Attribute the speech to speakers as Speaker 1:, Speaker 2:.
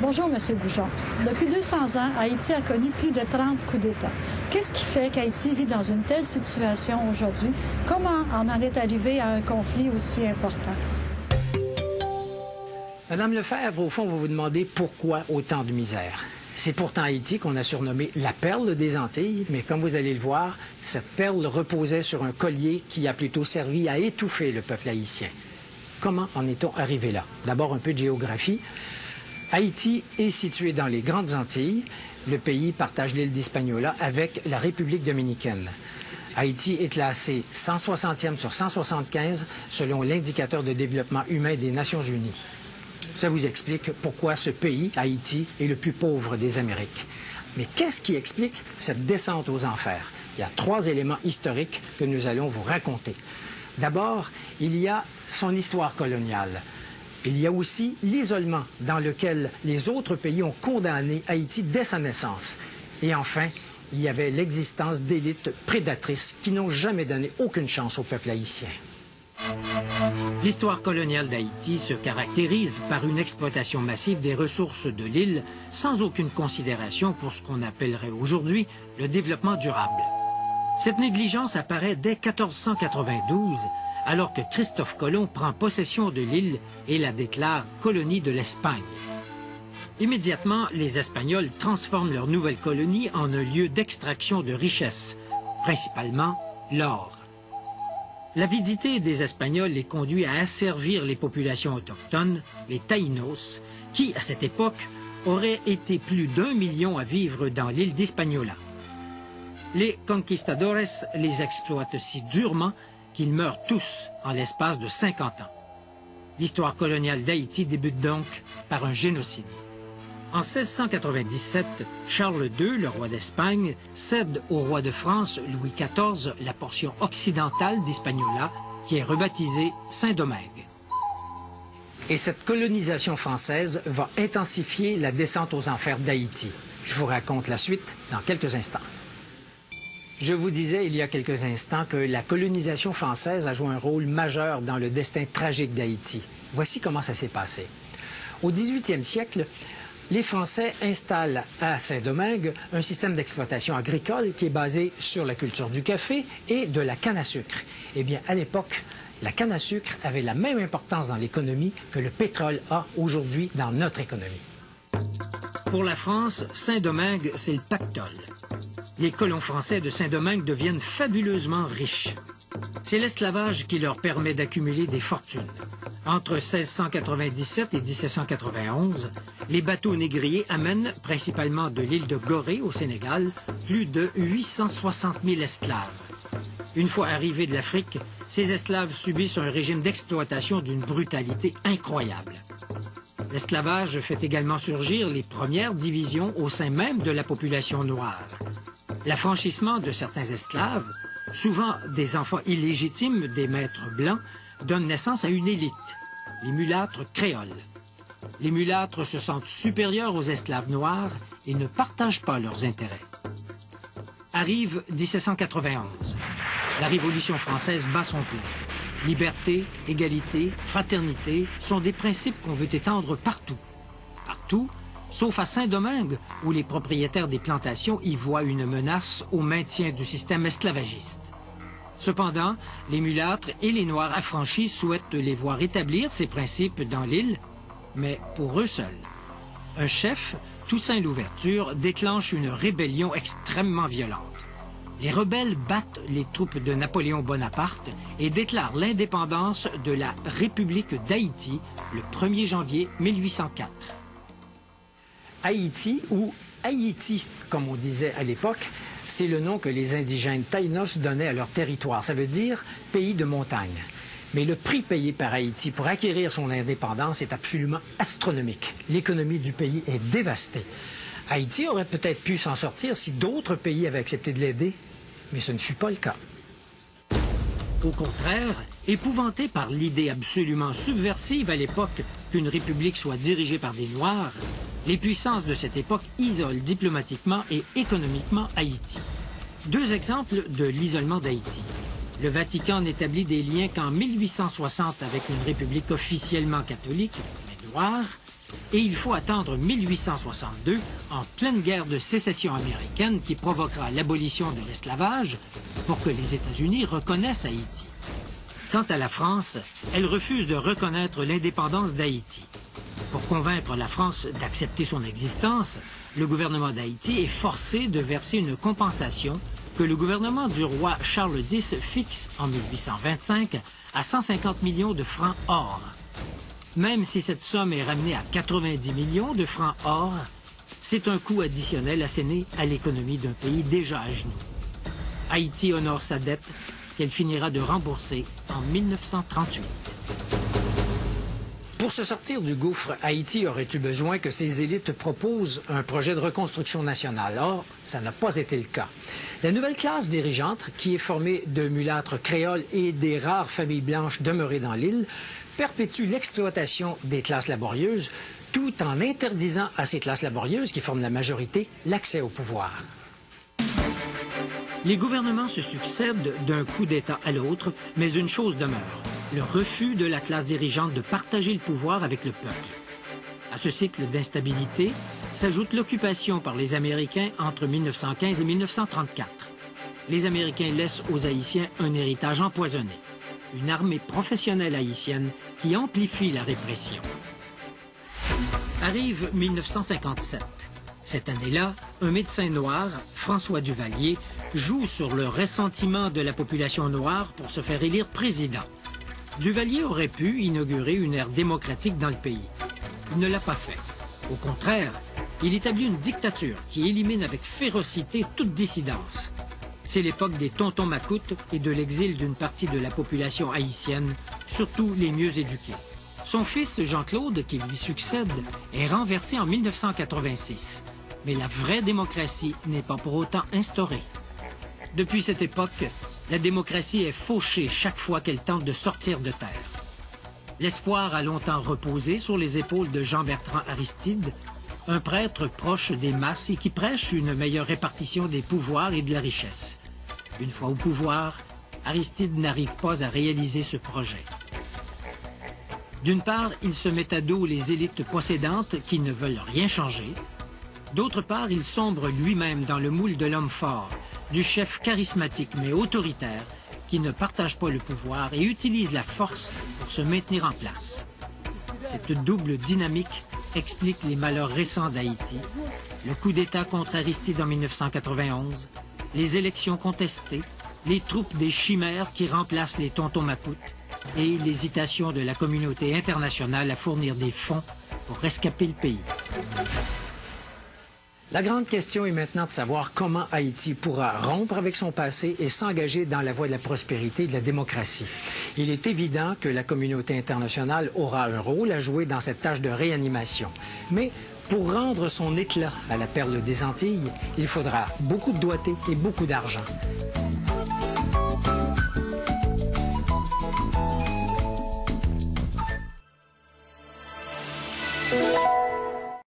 Speaker 1: Bonjour, M. Goujon. Depuis 200 ans, Haïti a connu plus de 30 coups d'État. Qu'est-ce qui fait qu'Haïti vit dans une telle situation aujourd'hui? Comment on en est arrivé à un conflit aussi important?
Speaker 2: Madame Lefebvre, au fond, vous vous demandez pourquoi autant de misère. C'est pourtant Haïti qu'on a surnommé la perle des Antilles, mais comme vous allez le voir, cette perle reposait sur un collier qui a plutôt servi à étouffer le peuple haïtien. Comment en est-on arrivé là? D'abord, un peu de géographie. Haïti est situé dans les Grandes Antilles. Le pays partage l'île d'Hispaniola avec la République dominicaine. Haïti est classé 160e sur 175 selon l'indicateur de développement humain des Nations unies. Ça vous explique pourquoi ce pays, Haïti, est le plus pauvre des Amériques. Mais qu'est-ce qui explique cette descente aux enfers? Il y a 3 éléments historiques que nous allons vous raconter. D'abord, il y a son histoire coloniale. Il y a aussi l'isolement dans lequel les autres pays ont condamné Haïti dès sa naissance. Et enfin, il y avait l'existence d'élites prédatrices qui n'ont jamais donné aucune chance au peuple haïtien.
Speaker 3: L'histoire coloniale d'Haïti se caractérise par une exploitation massive des ressources de l'île sans aucune considération pour ce qu'on appellerait aujourd'hui le développement durable. Cette négligence apparaît dès 1492, alors que Christophe Colomb prend possession de l'île et la déclare colonie de l'Espagne. Immédiatement, les Espagnols transforment leur nouvelle colonie en un lieu d'extraction de richesses, principalement l'or. L'avidité des Espagnols les conduit à asservir les populations autochtones, les Taïnos, qui, à cette époque, auraient été plus d'1 million à vivre dans l'île d'Hispaniola. Les conquistadores les exploitent si durement qu'ils meurent tous en l'espace de 50 ans. L'histoire coloniale d'Haïti débute donc par un génocide. En 1697, Charles II, le roi d'Espagne, cède au roi de France, Louis XIV, la portion occidentale d'Hispaniola, qui est rebaptisée Saint-Domingue.
Speaker 2: Et cette colonisation française va intensifier la descente aux enfers d'Haïti. Je vous raconte la suite dans quelques instants. Je vous disais il y a quelques instants que la colonisation française a joué un rôle majeur dans le destin tragique d'Haïti. Voici comment ça s'est passé. Au 18e siècle, les Français installent à Saint-Domingue un système d'exploitation agricole qui est basé sur la culture du café et de la canne à sucre. Eh bien, à l'époque, la canne à sucre avait la même importance dans l'économie que le pétrole a aujourd'hui dans notre économie.
Speaker 3: Pour la France, Saint-Domingue, c'est le pactole. Les colons français de Saint-Domingue deviennent fabuleusement riches. C'est l'esclavage qui leur permet d'accumuler des fortunes. Entre 1697 et 1791, les bateaux négriers amènent, principalement de l'île de Gorée au Sénégal, plus de 860 000 esclaves. Une fois arrivés de l'Afrique, ces esclaves subissent un régime d'exploitation d'une brutalité incroyable. L'esclavage fait également surgir les premières divisions au sein même de la population noire. L'affranchissement de certains esclaves, souvent des enfants illégitimes des maîtres blancs, donne naissance à une élite, les mulâtres créoles. Les mulâtres se sentent supérieurs aux esclaves noirs et ne partagent pas leurs intérêts. Arrive 1791. La Révolution française bat son plein. Liberté, égalité, fraternité sont des principes qu'on veut étendre partout. Partout, sauf à Saint-Domingue, où les propriétaires des plantations y voient une menace au maintien du système esclavagiste. Cependant, les mulâtres et les Noirs affranchis souhaitent les voir établir ces principes dans l'île, mais pour eux seuls. Un chef, Toussaint Louverture, déclenche une rébellion extrêmement violente. Les rebelles battent les troupes de Napoléon Bonaparte et déclarent l'indépendance de la République d'Haïti le 1er janvier 1804.
Speaker 2: Haïti, ou Haïti, comme on disait à l'époque, c'est le nom que les indigènes Taïnos donnaient à leur territoire. Ça veut dire pays de montagne. Mais le prix payé par Haïti pour acquérir son indépendance est absolument astronomique. L'économie du pays est dévastée. Haïti aurait peut-être pu s'en sortir si d'autres pays avaient accepté de l'aider, mais ce ne fut pas le cas.
Speaker 3: Au contraire, épouvantés par l'idée absolument subversive à l'époque qu'une république soit dirigée par des Noirs, les puissances de cette époque isolent diplomatiquement et économiquement Haïti. 2 exemples de l'isolement d'Haïti. Le Vatican n'établit des liens qu'en 1860 avec une république officiellement catholique, mais noire, Et il faut attendre 1862, en pleine guerre de sécession américaine qui provoquera l'abolition de l'esclavage, pour que les États-Unis reconnaissent Haïti. Quant à la France, elle refuse de reconnaître l'indépendance d'Haïti. Pour convaincre la France d'accepter son existence, le gouvernement d'Haïti est forcé de verser une compensation que le gouvernement du roi Charles X fixe en 1825 à 150 millions de francs or. Même si cette somme est ramenée à 90 millions de francs or, c'est un coût additionnel asséné à l'économie d'un pays déjà à genoux. Haïti honore sa dette qu'elle finira de rembourser en 1938.
Speaker 2: Pour se sortir du gouffre, Haïti aurait eu besoin que ses élites proposent un projet de reconstruction nationale. Or, ça n'a pas été le cas. La nouvelle classe dirigeante, qui est formée de mulâtres créoles et des rares familles blanches demeurées dans l'île, perpétue l'exploitation des classes laborieuses, tout en interdisant à ces classes laborieuses, qui forment la majorité, l'accès au pouvoir.
Speaker 3: Les gouvernements se succèdent d'un coup d'État à l'autre, mais une chose demeure, le refus de la classe dirigeante de partager le pouvoir avec le peuple. À ce cycle d'instabilité s'ajoute l'occupation par les Américains entre 1915 et 1934. Les Américains laissent aux Haïtiens un héritage empoisonné, une armée professionnelle haïtienne qui amplifie la répression. Arrive 1957. Cette année-là, un médecin noir, François Duvalier, joue sur le ressentiment de la population noire pour se faire élire président. Duvalier aurait pu inaugurer une ère démocratique dans le pays. Il ne l'a pas fait. Au contraire, il établit une dictature qui élimine avec férocité toute dissidence. C'est l'époque des tontons macoutes et de l'exil d'une partie de la population haïtienne, surtout les mieux éduqués. Son fils, Jean-Claude, qui lui succède, est renversé en 1986. Mais la vraie démocratie n'est pas pour autant instaurée. Depuis cette époque, la démocratie est fauchée chaque fois qu'elle tente de sortir de terre. L'espoir a longtemps reposé sur les épaules de Jean-Bertrand Aristide, un prêtre proche des masses et qui prêche une meilleure répartition des pouvoirs et de la richesse. Une fois au pouvoir, Aristide n'arrive pas à réaliser ce projet. D'une part, il se met à dos les élites possédantes qui ne veulent rien changer. D'autre part, il sombre lui-même dans le moule de l'homme fort, du chef charismatique mais autoritaire qui ne partage pas le pouvoir et utilise la force pour se maintenir en place. Cette double dynamique explique les malheurs récents d'Haïti, le coup d'État contre Aristide en 1991, les élections contestées, les troupes des chimères qui remplacent les tontons macoutes et l'hésitation de la communauté internationale à fournir des fonds pour rescaper le pays.
Speaker 2: La grande question est maintenant de savoir comment Haïti pourra rompre avec son passé et s'engager dans la voie de la prospérité et de la démocratie. Il est évident que la communauté internationale aura un rôle à jouer dans cette tâche de réanimation. Mais pour rendre son éclat à la perle des Antilles, il faudra beaucoup de doigté et beaucoup d'argent.